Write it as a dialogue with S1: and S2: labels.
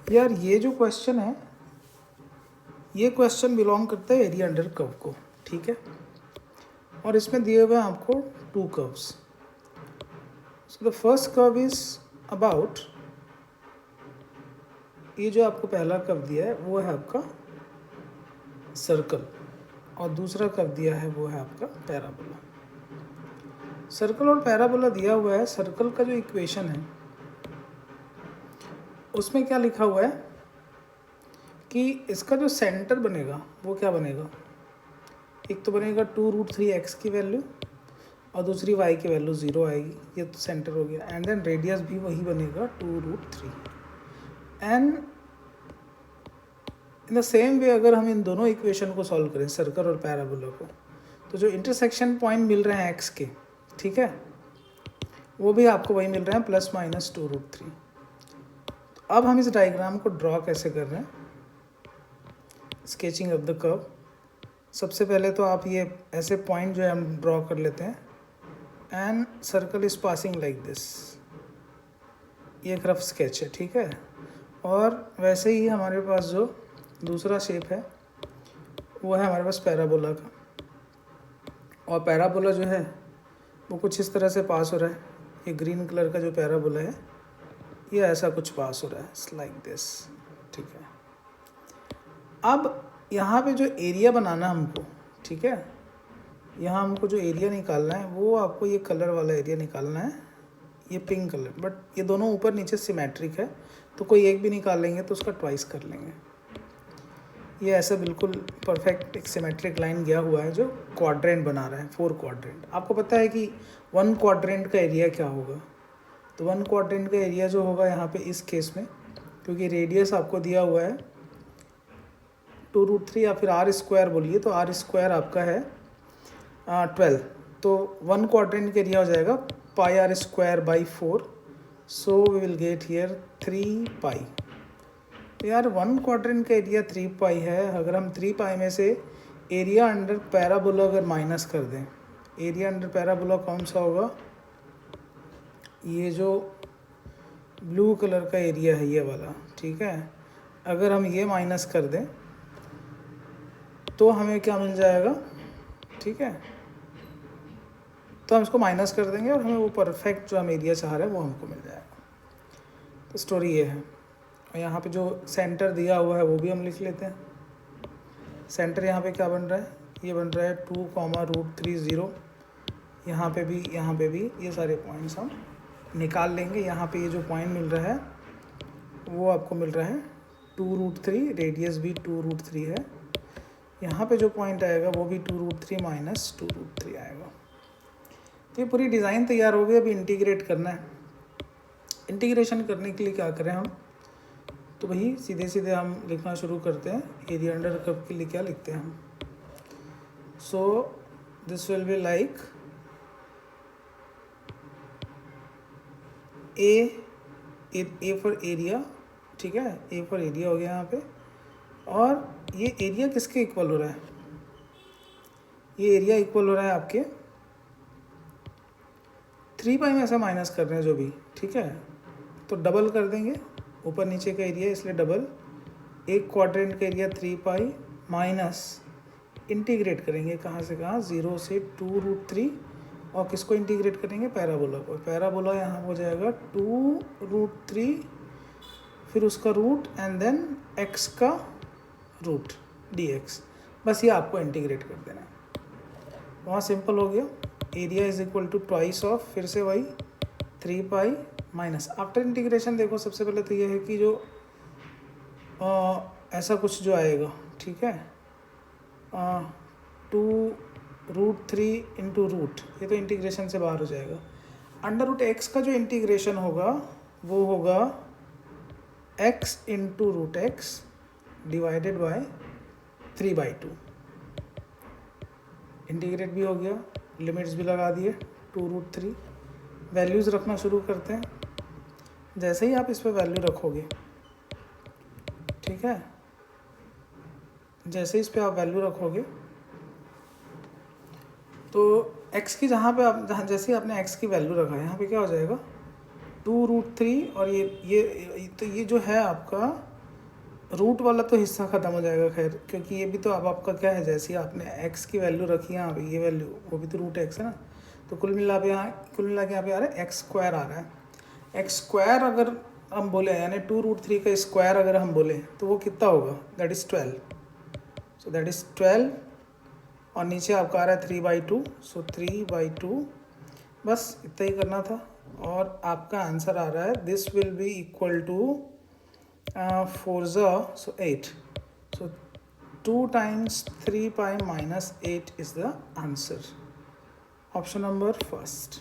S1: यार ये जो क्वेश्चन है, ये क्वेश्चन बिलोंग करता है एरिया अंडर कर्व को, ठीक है। और इसमें दिए हुए हैं आपको 2 curves. So the first curve is about, ये जो आपको पहला कर्व दिया है वो है आपका सर्कल, और दूसरा कर्व दिया है वो है आपका पैराबोला। सर्कल और पैराबोला दिया हुआ है। सर्कल का जो इक्वेशन है उसमें क्या लिखा हुआ है कि इसका जो सेंटर बनेगा वो क्या बनेगा, एक तो बनेगा 2√3x की वैल्यू और दूसरी y की वैल्यू 0 आएगी, ये तो सेंटर हो गया। एंड देन रेडियस भी वही बनेगा 2√3। And in the same way अगर हम इन दोनों इक्वेशन को सॉल्व करें, सर्कल और पैराबोला को, तो जो इंटरसेक्शन पॉइंट मिल रहे हैं x के, ठीक है, वो भी आपको वही मिल रहे हैं ±2√3। तो अब हम इस डायग्राम को ड्रॉ कैसे कर रहे हैं, स्केचिंग ऑफ द कर्व। सबसे पहले तो आप ये ऐसे पॉइंट जो है हम ड्रॉ कर लेते हैं, and circle is passing like this. ये एक रफ स्केच है, ठीक है। और वैसे ही हमारे पास जो दूसरा शेप है वो है हमारे पास पैराबोला का, और पैराबोला जो है वो कुछ इस तरह से पास हो रहा है। ये ग्रीन कलर का जो पैराबोला है ये ऐसा कुछ पास हो रहा है लाइक दिस, ठीक है। अब यहाँ पे जो एरिया बनाना हमको, ठीक है, यहाँ हमको जो एरिया निकालना है वो आपको ये कलर वाला एरिया निकालना है, ये पिंक कलर। बट ये दोनों ऊपर नीचे सिमेट्रिक है, तो कोई एक भी निकाल लेंगे तो उसका ट्वाइस कर लेंगे। ये ऐसा बिल्कुल परफेक्ट एक सिमेट्रिक लाइन गया हुआ है जो क्वाड्रेंट बना रहा है, 4 क्वाड्रेंट। आपको पता है कि 1 क्वाड्रेंट का एरिया क्या होगा, तो 1 क्वाड्रेंट का एरिया जो होगा यहाँ पे इस केस में, क्योंकि रेडियस आपको दिया हुआ है 2√3 या फिर r² बोलिए, तो r² आपका है 12, तो 1 क्वाड्रेंट का एरिया हो जाएगा πr²/4। So we will get here 3π। तो यार 1 क्वाड्रेंट का एरिया 3π है। अगर हम 3π में से एरिया अंडर पैराबोला अगर माइनस कर दें, एरिया अंडर पैराबोला कौन सा होगा, ये जो ब्लू कलर का एरिया है ये वाला, ठीक है। अगर हम ये माइनस कर दें तो हमें क्या मिल जाएगा, ठीक है, तो हम इसको माइनस कर देंगे और हमें वो परफेक्ट जो हम एरिया चाह रहे हैं वो हमको मिल जाएगा। तो स्टोरी ये है। और यहाँ पे जो सेंटर दिया हुआ है वो भी हम लिख लेते हैं। सेंटर यहाँ पे क्या बन रहा है, ये बन रहा है 2,√3,0। यहाँ पे भी ये सारे पॉइंट्स हम निकाल लेंगे। यहाँ पे ये जो पॉइंट मिल रहा है वो आपको मिल रहा है 2√3, रेडियस भी 2√3 है। यहाँ पे जो पॉइंट आएगा वो भी 2√3 माइनस 2√3 आएगा। तो ये पूरी डिज़ाइन तैयार हो गई। अभी इंटीग्रेट करना है। इंटीग्रेशन करने के लिए क्या करें हम, तो वही सीधे सीधे हम लिखना शुरू करते हैं। एरिया अंडर कर्व के लिए क्या लिखते हैं हम, so this will be like A for area, ठीक है, ए फॉर एरिया हो गया यहाँ पे। और ये एरिया किसके इक्वल हो रहा है, ये एरिया इक्वल हो रहा है आपके 3π में ऐसा माइनस कर रहे हैं जो भी, ठीक है, तो डबल कर देंगे ऊपर नीचे का एरिया, इसलिए डबल। 1 क्वाड्रेंट का एरिया 3π माइनस इंटीग्रेट करेंगे कहाँ से कहाँ, 0 से 2√3, और किसको इंटीग्रेट करेंगे, पैराबोला को। पैराबोला यहाँ हो जाएगा 2√3, फिर उसका रूट एंड देन x का रूट dx। बस ये आपको इंटीग्रेट कर देना है, वहाँ सिंपल हो गया। Area is equal to twice of, फिर से वही 3π माइनस। आफ्टर इंटीग्रेशन देखो सबसे पहले तो ये है कि जो ऐसा कुछ जो आएगा, ठीक है, 2√3 इंटू रूट, ये तो इंटीग्रेशन से बाहर हो जाएगा। अंडर√x का जो इंटीग्रेशन होगा वो होगा x into √x divided by 3/2। Integrate भी हो गया, लिमिट्स भी लगा दिए 2√3। वैल्यूज़ रखना शुरू करते हैं। जैसे ही आप इस पर वैल्यू रखोगे, ठीक है, जैसे इस पे आप वैल्यू रखोगे तो x की जहाँ जैसे ही आपने x की वैल्यू रखा यहाँ पे क्या हो जाएगा 2√3, और ये तो ये जो है आपका रूट वाला तो हिस्सा ख़त्म हो जाएगा खैर, क्योंकि ये भी तो अब आपका क्या है, जैसे आपने x की वैल्यू रखी है यहाँ पे, ये वैल्यू वो भी तो रूट x है ना, तो कुल मिला के यहाँ पे आ रहा है एक्स स्क्वायर आ रहा है। एक्स स्क्वायर अगर हम बोले यानी 2√3 का स्क्वायर अगर हम बोले तो वो कितना होगा, that is 12। So that is 12 और नीचे आपका आ रहा है 3/2, सो 3/2, बस इतना ही करना था और आपका आंसर आ रहा है this will be equal to 4 so 8, so 2 times 3 pi minus 8 is the answer. Option number first.